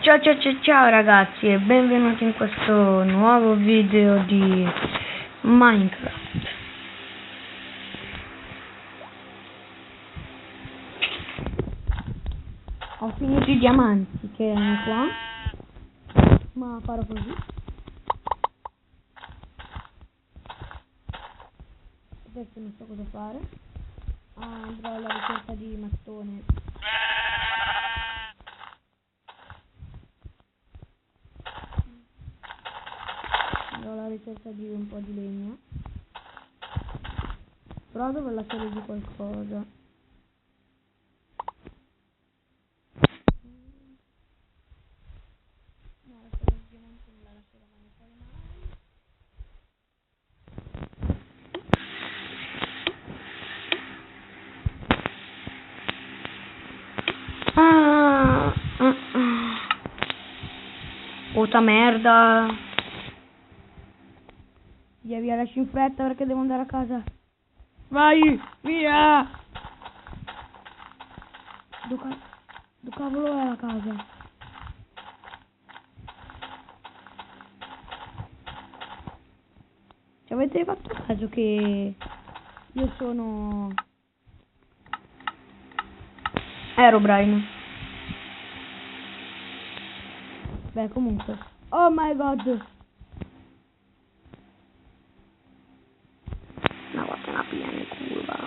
Ciao ragazzi e benvenuti in questo nuovo video di Minecraft. Ho finito i diamanti che erano qua, ma farò così. Adesso non so cosa fare. Andrò alla ricerca di mattone. Andrò alla ricerca di un po' di legno. Però devo lasciare di qualcosa. No, la storia di diamanti non la lascerò mai. Puta merda. Via, lasci in fretta perché devo andare a casa. Vai, via. Dove cavolo è la casa? Ci avete fatto caso che io sono Herobrine? Beh, comunque. Oh my god. Una volta una piena in curva.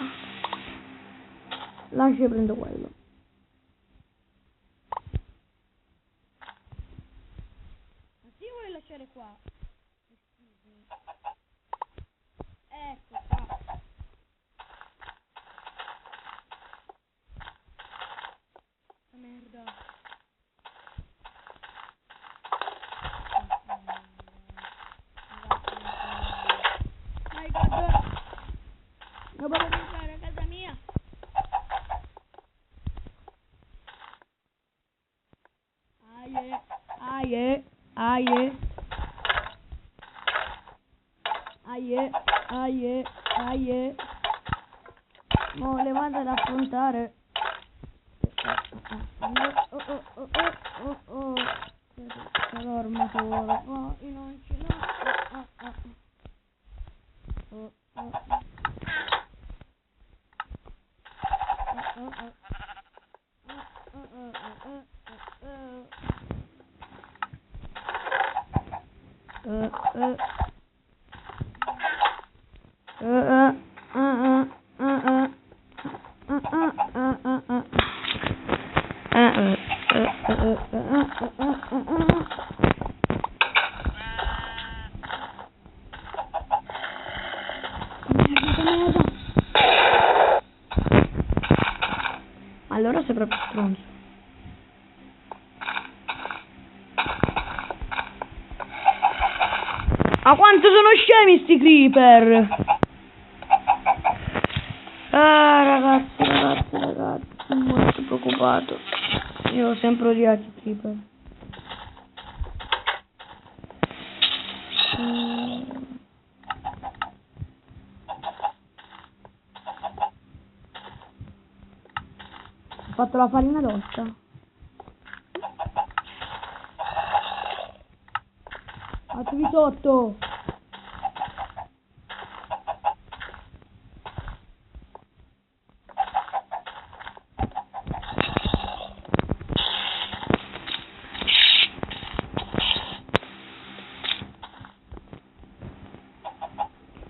Lascia e prendo quello. Ma sì, vuoi lasciare qua? Ecco qua. Merda. My god. Non voglio entrare a casa mia. Aie. No, le vado ad affrontare. C'è l'armatore. No, io non ce l'ho. Allora sei proprio stronzo. Ma quanto sono scemi sti creeper! Ragazzi, sono molto preoccupato. Io ho sempre odiato i creeper. Ho fatto la farina d'ossa. Fatemi sotto.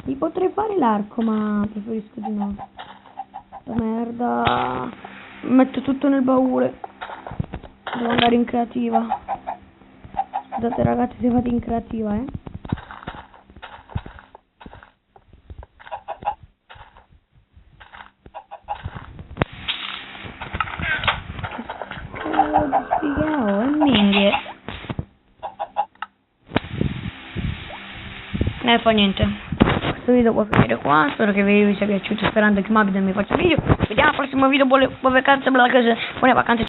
Mi potrei fare l'arco, ma preferisco di no. La merda. Metto tutto nel baule. Devo andare in creativa. Scusate ragazzi se fate in creativa, Figao, è minghie. Fa niente. Questo video può finire qua. Spero che vi sia piaciuto. Sperando che Mabida mi faccia video. Vediamo al prossimo video. Buone vacanze, buone vacanze.